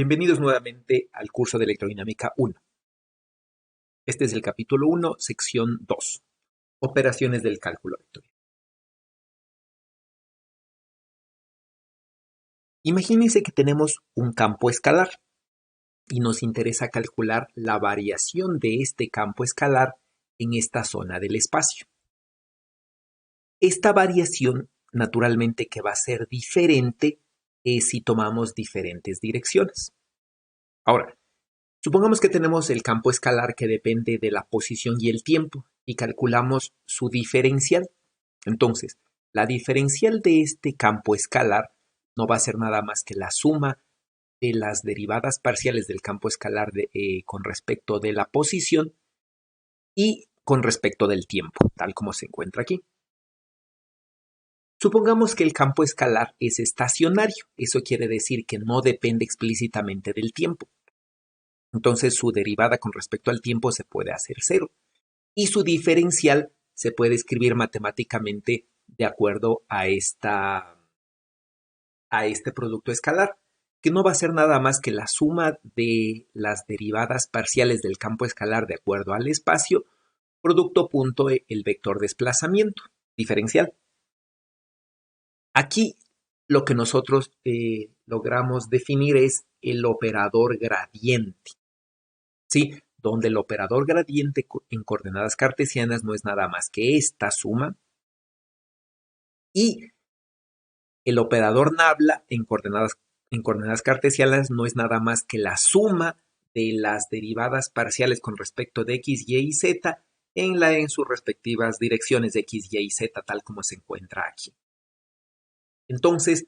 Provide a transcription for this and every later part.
Bienvenidos nuevamente al curso de Electrodinámica 1. Este es el capítulo 1, sección 2, operaciones del cálculo vectorial. Imagínense que tenemos un campo escalar y nos interesa calcular la variación de este campo escalar en esta zona del espacio. Esta variación, naturalmente, que va a ser diferente si tomamos diferentes direcciones. Ahora, supongamos que tenemos el campo escalar que depende de la posición y el tiempo y calculamos su diferencial. Entonces, la diferencial de este campo escalar no va a ser nada más que la suma de las derivadas parciales del campo escalar con respecto de la posición y con respecto del tiempo, tal como se encuentra aquí. Supongamos que el campo escalar es estacionario. Eso quiere decir que no depende explícitamente del tiempo. Entonces su derivada con respecto al tiempo se puede hacer cero y su diferencial se puede escribir matemáticamente de acuerdo a este producto escalar, que no va a ser nada más que la suma de las derivadas parciales del campo escalar de acuerdo al espacio, producto punto el vector desplazamiento diferencial. Aquí lo que nosotros logramos definir es el operador gradiente. ¿Sí? Donde el operador gradiente en coordenadas cartesianas no es nada más que esta suma y el operador nabla en coordenadas cartesianas no es nada más que la suma de las derivadas parciales con respecto de x, y y z en sus respectivas direcciones de x, y y z tal como se encuentra aquí. Entonces,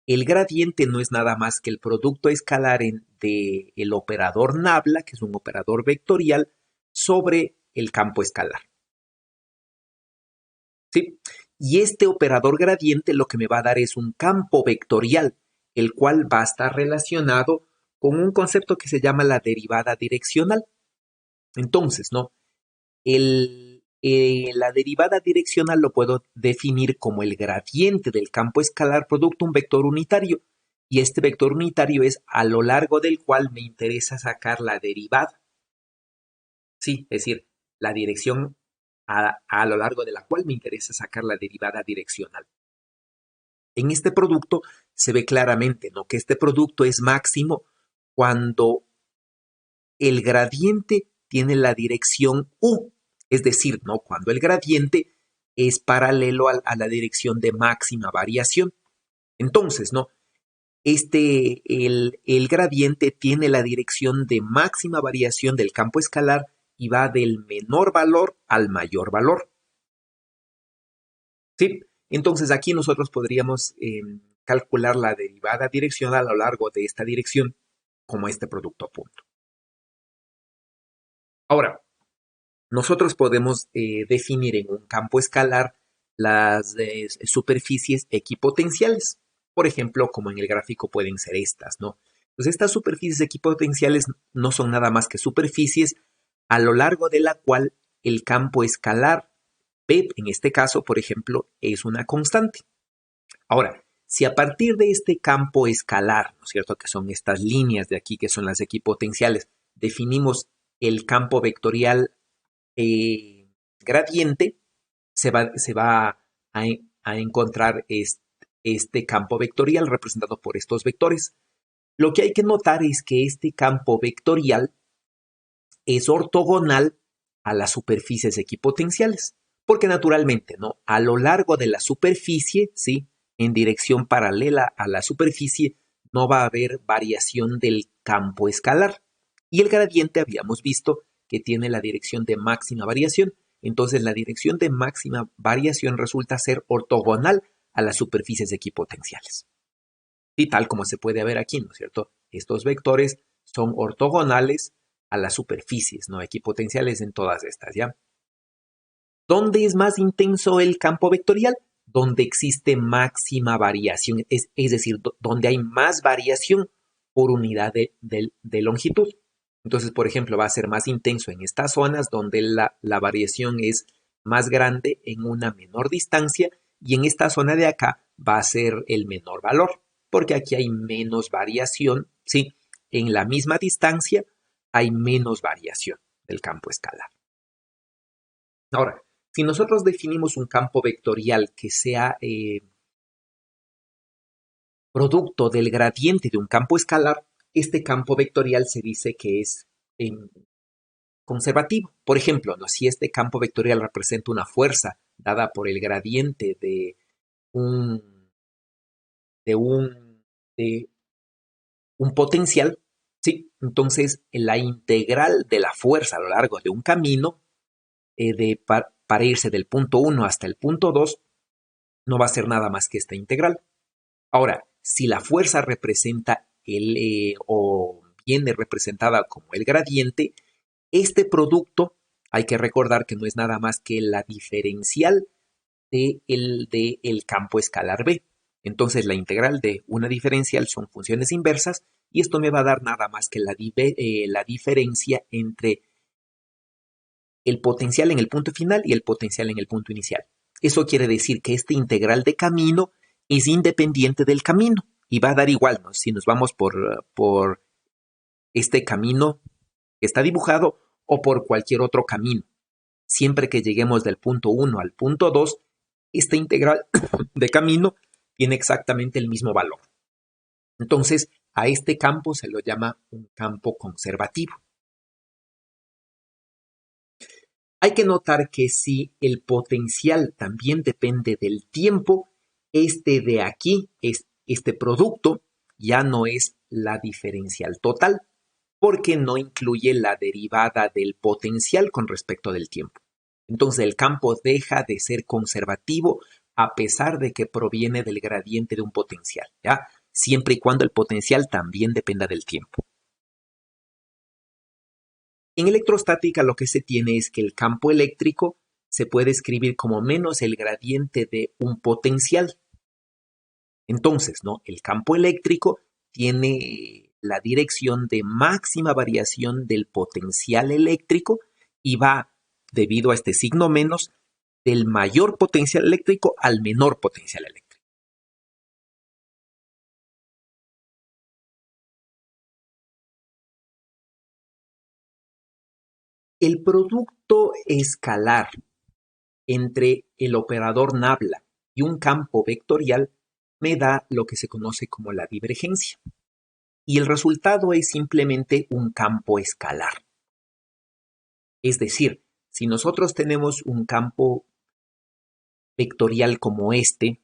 el gradiente no es nada más que el producto escalar del operador nabla, que es un operador vectorial, sobre el campo escalar. ¿Sí? Y este operador gradiente lo que me va a dar es un campo vectorial, el cual va a estar relacionado con un concepto que se llama la derivada direccional. Entonces, ¿no? La derivada direccional lo puedo definir como el gradiente del campo escalar producto un vector unitario. Y este vector unitario es a lo largo del cual me interesa sacar la derivada. Sí, es decir, la dirección a lo largo de la cual me interesa sacar la derivada direccional. En este producto se ve claramente, ¿no?, que este producto es máximo cuando el gradiente tiene la dirección U, es decir, ¿no?, cuando el gradiente es paralelo a la dirección de máxima variación. Entonces, ¿no?, el gradiente tiene la dirección de máxima variación del campo escalar y va del menor valor al mayor valor. ¿Sí? Entonces aquí nosotros podríamos calcular la derivada direccional a lo largo de esta dirección como este producto punto. Ahora, nosotros podemos definir en un campo escalar las superficies equipotenciales. Por ejemplo, como en el gráfico pueden ser estas, ¿no? Pues estas superficies equipotenciales no son nada más que superficies a lo largo de la cual el campo escalar P, en este caso, por ejemplo, es una constante. Ahora, si a partir de este campo escalar, ¿no es cierto?, que son estas líneas de aquí, que son las equipotenciales, definimos el campo vectorial gradiente, se va a encontrar este campo vectorial representado por estos vectores. Lo que hay que notar es que este campo vectorial es ortogonal a las superficies equipotenciales, porque naturalmente, ¿no?, a lo largo de la superficie, ¿sí?, en dirección paralela a la superficie, no va a haber variación del campo escalar. Y el gradiente habíamos visto que tiene la dirección de máxima variación. Entonces la dirección de máxima variación resulta ser ortogonal a las superficies equipotenciales. Y tal como se puede ver aquí, ¿no es cierto? Estos vectores son ortogonales a las superficies, ¿no?, equipotenciales en todas estas, ¿ya? ¿Dónde es más intenso el campo vectorial? Donde existe máxima variación, es decir, donde hay más variación por unidad de longitud. Entonces, por ejemplo, va a ser más intenso en estas zonas donde la variación es más grande en una menor distancia, y en esta zona de acá va a ser el menor valor, porque aquí hay menos variación, ¿sí?, en la misma distancia hay menos variación del campo escalar. Ahora, si nosotros definimos un campo vectorial que sea producto del gradiente de un campo escalar, este campo vectorial se dice que es conservativo. Por ejemplo, ¿no? Si este campo vectorial representa una fuerza dada por el gradiente un, de un, de un potencial, ¿sí? Entonces la integral de la fuerza a lo largo de un camino para irse del punto 1 hasta el punto 2 no va a ser nada más que esta integral. Ahora, si la fuerza representa o viene representada como el gradiente, este producto hay que recordar que no es nada más que la diferencial del campo escalar B. Entonces la integral de una diferencial son funciones inversas y esto me va a dar nada más que la diferencia entre el potencial en el punto final y el potencial en el punto inicial. Eso quiere decir que este integral de camino es independiente del camino y va a dar igual, ¿no? Si nos vamos por este camino que está dibujado o por cualquier otro camino. Siempre que lleguemos del punto 1 al punto 2, esta integral de camino tiene exactamente el mismo valor. Entonces, a este campo se lo llama un campo conservativo. Hay que notar que si el potencial también depende del tiempo, este de aquí, este producto, ya no es la diferencial total, porque no incluye la derivada del potencial con respecto del tiempo. Entonces el campo deja de ser conservativo a pesar de que proviene del gradiente de un potencial, ¿ya? Siempre y cuando el potencial también dependa del tiempo. En electrostática lo que se tiene es que el campo eléctrico se puede escribir como menos el gradiente de un potencial. Entonces, ¿no? El campo eléctrico tiene la dirección de máxima variación del potencial eléctrico y va, debido a este signo menos, del mayor potencial eléctrico al menor potencial eléctrico. El producto escalar entre el operador nabla y un campo vectorial me da lo que se conoce como la divergencia. Y el resultado es simplemente un campo escalar. Es decir, si nosotros tenemos un campo vectorial como este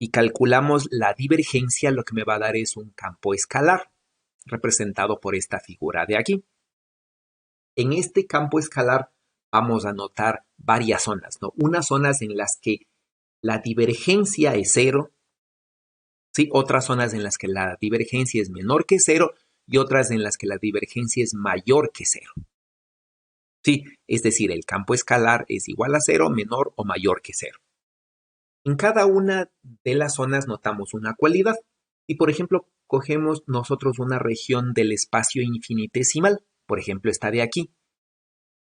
y calculamos la divergencia, lo que me va a dar es un campo escalar, representado por esta figura de aquí. En este campo escalar vamos a notar varias zonas, ¿no? Unas zonas en las que la divergencia es cero, ¿sí? Otras zonas en las que la divergencia es menor que cero y otras en las que la divergencia es mayor que cero. Sí, es decir, el campo escalar es igual a cero, menor o mayor que cero. En cada una de las zonas notamos una cualidad. Y por ejemplo, cogemos nosotros una región del espacio infinitesimal, por ejemplo, esta de aquí.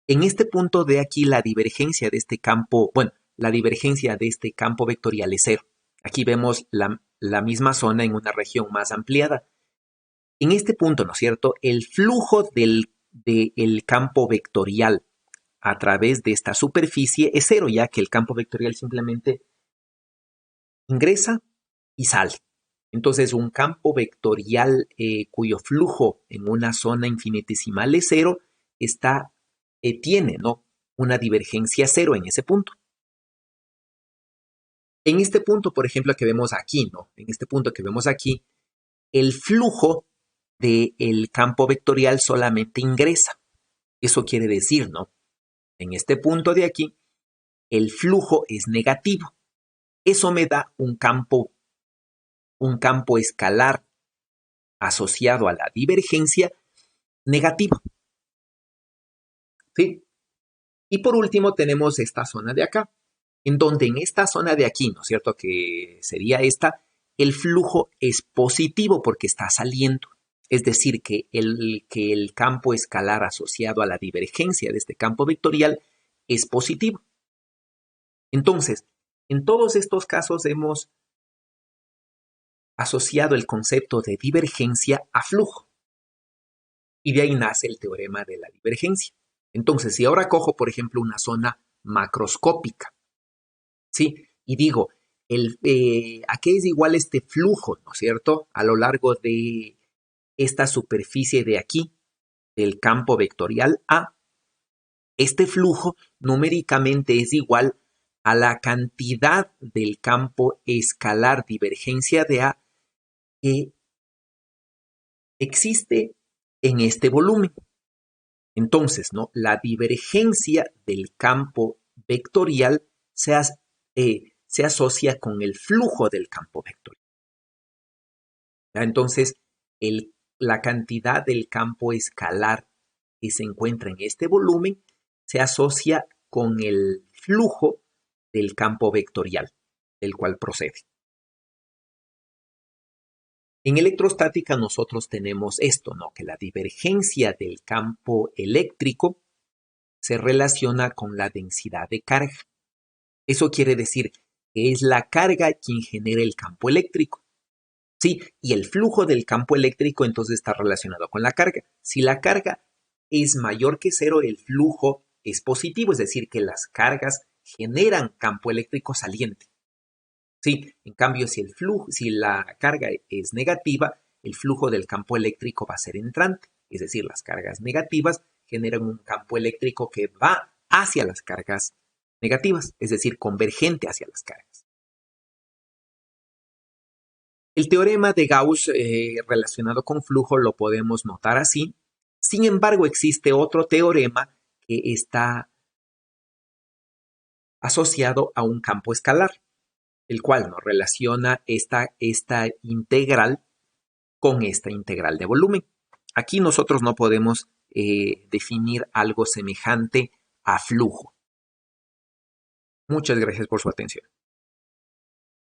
En este punto de aquí la divergencia de este campo, la divergencia de este campo vectorial es cero. Aquí vemos la misma zona en una región más ampliada. En este punto, ¿no es cierto? El flujo del campo vectorial a través de esta superficie es cero, ya que el campo vectorial simplemente ingresa y sale. Entonces, un campo vectorial cuyo flujo en una zona infinitesimal es cero tiene, ¿no?, una divergencia cero en ese punto. En este punto, por ejemplo, que vemos aquí, ¿no? En este punto que vemos aquí, el flujo del campo vectorial solamente ingresa. Eso quiere decir, ¿no? En este punto de aquí, el flujo es negativo. Eso me da un campo escalar asociado a la divergencia negativo. ¿Sí? Y por último tenemos esta zona de acá, en donde en esta zona de aquí, ¿no es cierto?, que sería esta, el flujo es positivo porque está saliendo. Es decir, que el campo escalar asociado a la divergencia de este campo vectorial es positivo. Entonces, en todos estos casos hemos asociado el concepto de divergencia a flujo. Y de ahí nace el teorema de la divergencia. Entonces, si ahora cojo, por ejemplo, una zona macroscópica, ¿sí? Y digo, ¿a qué es igual este flujo, ¿no es cierto? A lo largo de esta superficie de aquí, del campo vectorial A. Este flujo numéricamente es igual a la cantidad del campo escalar divergencia de A que existe en este volumen. Entonces, ¿no? La divergencia del campo vectorial se asocia con el flujo del campo vectorial. Entonces, la cantidad del campo escalar que se encuentra en este volumen se asocia con el flujo del campo vectorial del cual procede. En electrostática nosotros tenemos esto, ¿no? Que la divergencia del campo eléctrico se relaciona con la densidad de carga. Eso quiere decir que es la carga quien genera el campo eléctrico. Sí, y el flujo del campo eléctrico entonces está relacionado con la carga. Si la carga es mayor que cero, el flujo es positivo, es decir, que las cargas generan campo eléctrico saliente. Sí, en cambio, si la carga es negativa, el flujo del campo eléctrico va a ser entrante, es decir, las cargas negativas generan un campo eléctrico que va hacia las cargas negativas, es decir, convergente hacia las cargas. El teorema de Gauss relacionado con flujo lo podemos notar así. Sin embargo, existe otro teorema que está asociado a un campo escalar, el cual nos relaciona esta integral con esta integral de volumen. Aquí nosotros no podemos definir algo semejante a flujo. Muchas gracias por su atención.